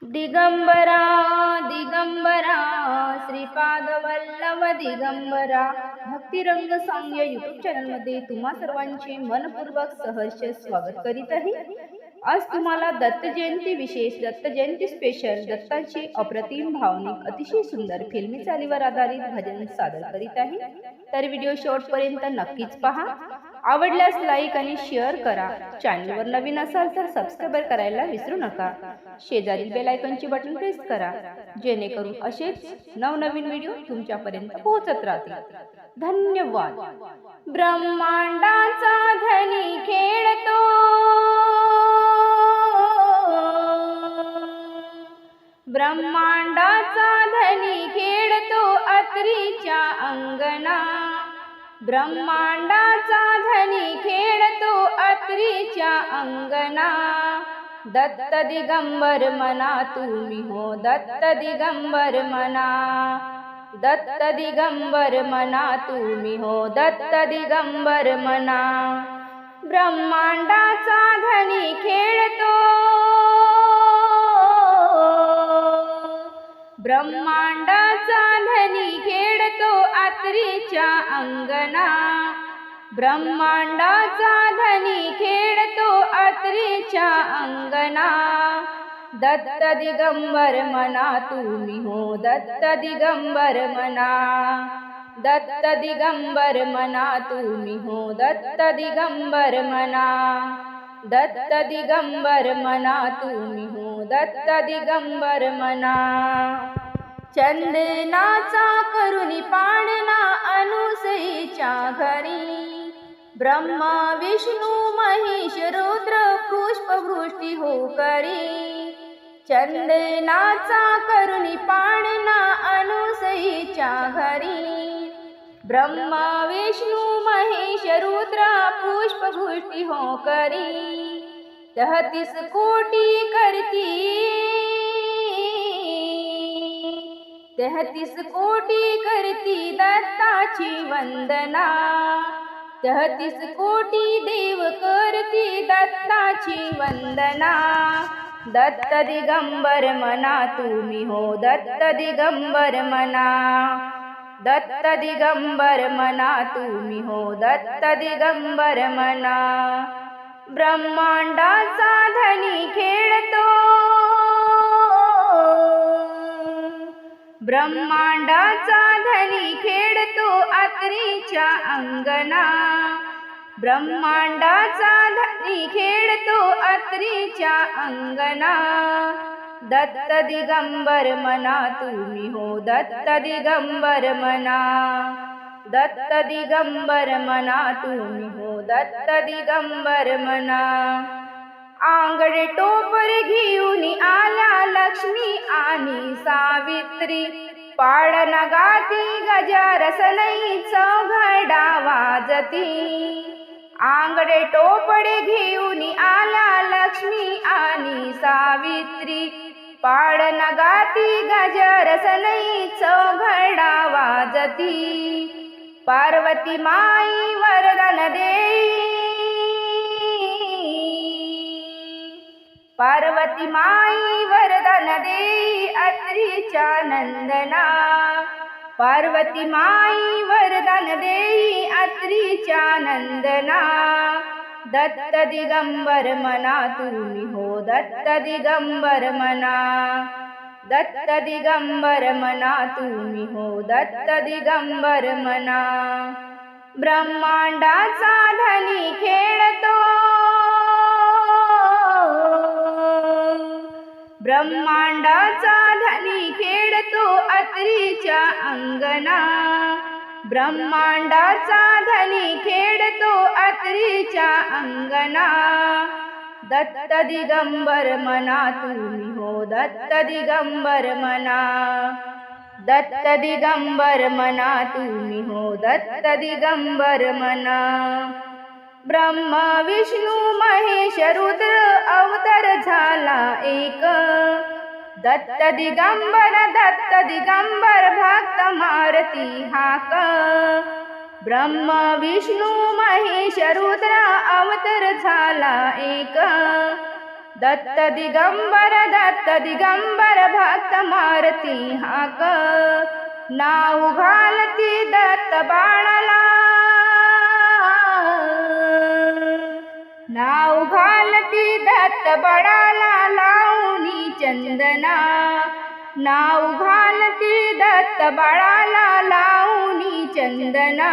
Digambara Digambara Shripad Vallabh Digambara भक्तिरंग song या YouTube चॅनलमध्ये तुम्हा सर्वांचे मनपूर्वक सहर्ष स्वागत करीत आहे। आज तुम्हाला दत्त जयंती विशेष, दत्त जयंती स्पेशल, दत्ताची अप्रतिम भावनिक अतिशय सुंदर फिल्मी चालीवर आधारित भजन सादर करीत आहे। तर व्हिडिओ शेवटपर्यंत नक्कीच पहा। आवडल्यास लाईक आणि शेअर करा। चॅनलवर नवीन असाल तर सबस्क्राइब करायला विसरू नका। शेजारील बेल आयकॉनचे बटन प्रेस करा, जेणेकरून असेच नवनवीन व्हिडिओ तुमच्यापर्यंत पोहोचत राहतील। धन्यवाद। ब्रह्मांडाचा धनी खेळतो, ब्रह्मांडाचा धनी खेळतो अत्रीच्या अंगणा, ब्रह्मांडाचा धनी खेळतो अत्रीच्या अंगणा। दत्त दिगंबर मना तुम्ही हो, दत्त दिगंबर मना, दत्त दिगंबर मना तुम्ही हो, दत्त दिगंबर मना। ब्रह्मांडाचा धनी खेळतो, ब्रह्मांडाचा धनी खेळतो अत्रीच्या अंगणा, ब्रह्मांडाचा धनी खेळतो अत्रीच्या अंगणा। दत्त दिगंबर मना तुम्ही हो, दत्त दिगंबर मना, दत्त दिगंबर मना तुम्ही हो, दत्त दिगंबर मना, दत्त दिगंबर मना तुम्ही हो, दत्त दिगंबर मना। चंदनाचा करुणी पाळणा अनुसईच्या घरी, ब्रह्मा विष्णू महेश रुद्र पुष्पवृष्टी हो करी। चंदनाचा करुणी पाळणा अनुसईच्या घरी, ब्रह्मा विष्णू महेश रुद्र पुष्पवृष्टी हो करी। 33 कोटी करती, 33 कोटी करती दत्ताची वंदना, 33 कोटी देव करती दत्ताची वंदना। दत्त दिगंबर मना तुम्ही हो, दत्त दिगंबर मना, दत्त दिगंबर मना तुम्ही हो, दत्त दिगंबर मना। ब्रह्मांडाचा धनी खेळतो, ब्रह्मांडाचा धनी खेळतो अत्रीच्या अंगणा, ब्रह्मांडाचा धनी खेळतो अत्रीच्या अंगणा। दत्त दिगंबर मना तुम्ही हो, दत्त दिगंबर मना, दत्त दिगंबर मना तुम्ही हो, दत्त दिगंबर मना। आंगडे टोपर घेऊन आल्या लक्ष्मी आणि सावित्री, पाळणा गाती गजर सनई चौघडा वाजती। आंगडे टोपडे घेऊन आल्या लक्ष्मी आणि सावित्री, पाळणा गाती गजर सनई चौघडा वाजती। पार्वती माई वरदान देई, पार्वती माई वरदान देई अत्रीच्या नंदना, पार्वती माई वरदान देई अत्रीच्या नंदना। दत्त दिगंबर मना तुम्ही हो, दत्त दिगंबर मना, दत्त दिगंबर मना तुम्ही हो, दत्त दिगंबर मना। ब्रह्मांडाचा धनी खेळतो, ब्रह्मांडाचा धनी खेळतो अत्रीच्या अंगणा, ब्रह्मांडाचा धनी खेळतो अत्रीच्या अंगणा। दत्त दिगंबर मना तुम्ही हो, दत्त दिगंबर मना, दत्त दिगंबर मना तुम्ही हो, दत्त दिगंबर मना। ब्रह्मा विष्णू महेश रुद्र अवतार झाला एक, दत्त दिगंबर, दत्त दिगंबर भक्त मारती हाक। ब्रह्मा विष्णू महेश रुद्र अवतार झाला एक, दत्त दिगंबर भक्त मारती हाक, नाव घालती दत्त बाळाला, नाव घालती दत्त बाळाला लावणी चंदना, नाव घालती दत्त बाळाला लावणी चंदना.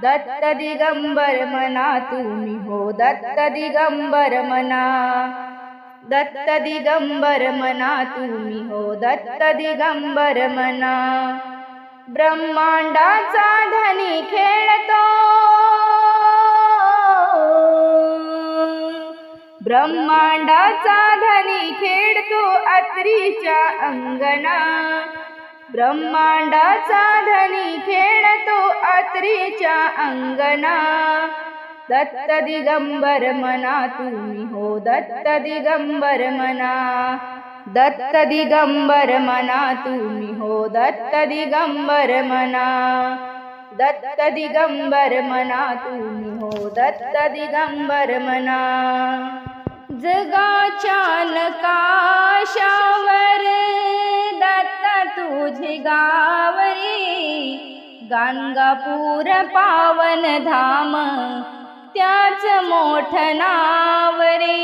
दत्त दिगंबर मना तुम्ही हो दत्त दिगंबर मना, दत्त दिगंबर मना तुम्ही हो दत्त दिगंबर मना. ब्रह्मांडाचा धनी खेळतो, ब्रह्मांडाचा धनी खेळतो अत्रीच्या अंगणा, ब्रह्मांडाचा धनी खेळतो अत्रीच्या अंगणा. दत्त दिगंबर मना तुम्ही हो दत्त दिगंबर मना, दत्त दिगंबर मना तुम्ही हो दत्त दिगंबर मना, दत्त दिगंबर मना तुम्ही हो दत्त दिगंबर मना. जगाच्या नकाशावर दत्त तुझे गावरे, गाणगापूर पावन धाम त्याच मोठ नाव रे,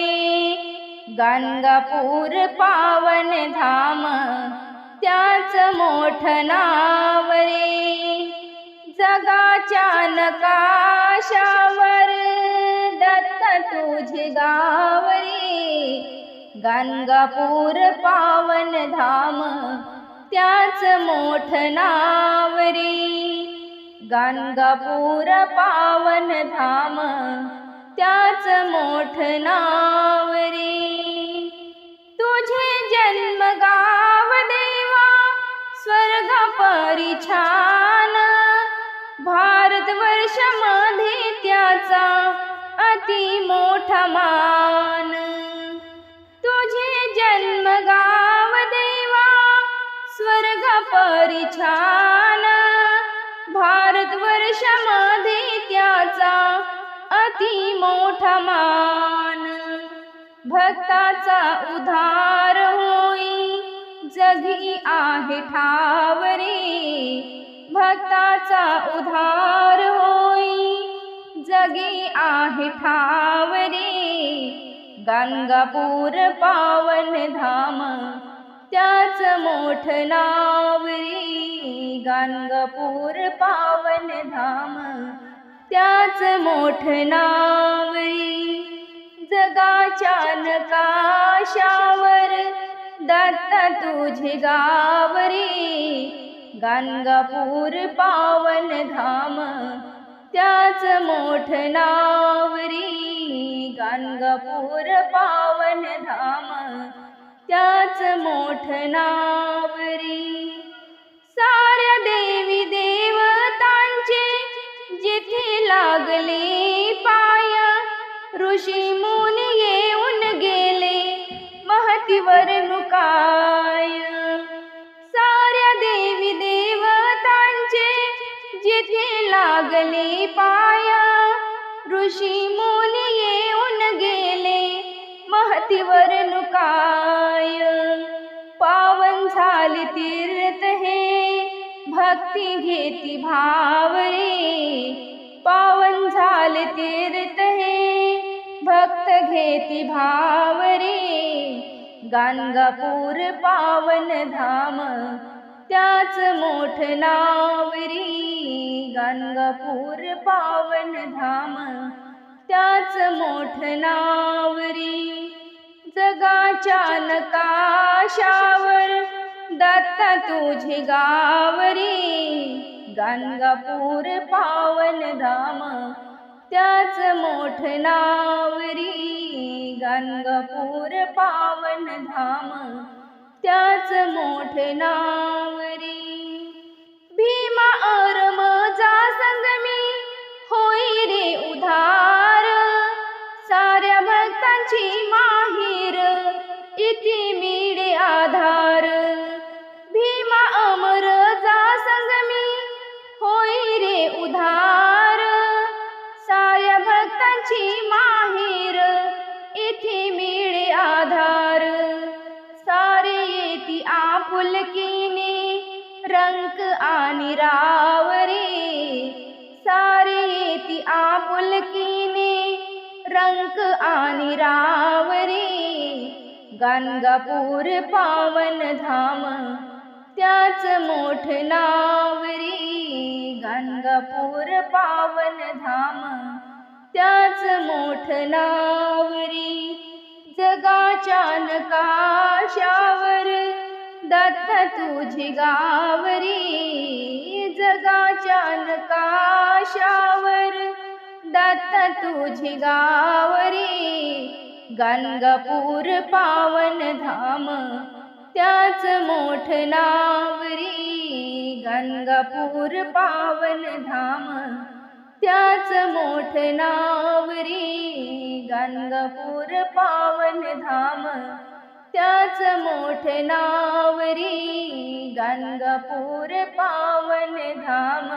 गाणगापूर पावन धाम त्याच मोठ नाव रे. जगाच्या नकाशावर दत्त तुझे गाव रे, गाणगापूर पावन धाम त्याच मोठ नाव रे, गाणगापूर पावन धाम त्याच मोठ नाव रे. तुझे जन्म गाव देवा स्वर्ग परिछान, भारतवर्ष मध्ये त्याचा अति मोठा मान. तुझे जन्म गाव देवा स्वर्ग परिछान, भारतवर्ष मध्ये त्याचा अति मोठा मान. भक्ताचा उद्धार होई जगी आहे ठाव रे, भक्ताचा उद्धार होई जगी आहे ठाव रे. गाणगापूर पावन धाम त्याच मोठ नाव रे, गाणगापूर पावन धाम त्याच मोठ नाव रे. जगाच्या नकाशावर दत्त तुझे गाव रे, गाणगापूर पावन धाम त्याच मोठ नाव रे, गाणगापूर पावन धाम त्याच मोठ नाव रे. साऱ्या देवी देवतांचे जिथे लागले पाय, ऋषी मुनी येऊन गेले महतीवर नुकाय. साऱ्या देवी देवतांचे जिथे लागले पाय, ऋषी मुनी येऊन गेले महतीवर नुकाय. पावन झाले तीर्थ हे भक्ती घेती भाव रे, पावन झाले तीर्थ हे भक्त घेती भाव रे. गाणगापूर पावन धाम त्याच मोठ नाव रे, गाणगापूर पावन धाम त्याच मोठ नाव रे. जगाच्या नकाशावर दत्त तुझे गाव रे, गाणगापूर पावन धाम त्याच मोठ नाव रे, गाणगापूर पावन धाम त्याच मोठ नाव रे. भीमा अरमजा संगमी होई रे उधार, साऱ्या भक्तांची माहीर इति मिळे आधार. भीमा अमरजा संगमी होई रे उधार, साऱ्या भक्तांची माहीर इथे मिळे येती आपुलकीने रंक आणि रावरी, सारे येती आपुलकीने रंक आणि रावरी, गाणगापूर पावन धाम त्याच मोठ नावरी, गाणगापूर पावन धाम त्याच मोठ नावरी, जगाच्या नकाशावर दत्त तुझी गावरी, जगाच्या नकाशावर दत्त तुझी गावरी, गाणगापूर पावन धाम त्याच मोठ नावरी, गाणगापूर पावन धाम त्याच मोठ नावरी, गाणगापूर पावन धाम त्याच मोठ नावरी, गाणगापूर पावन धाम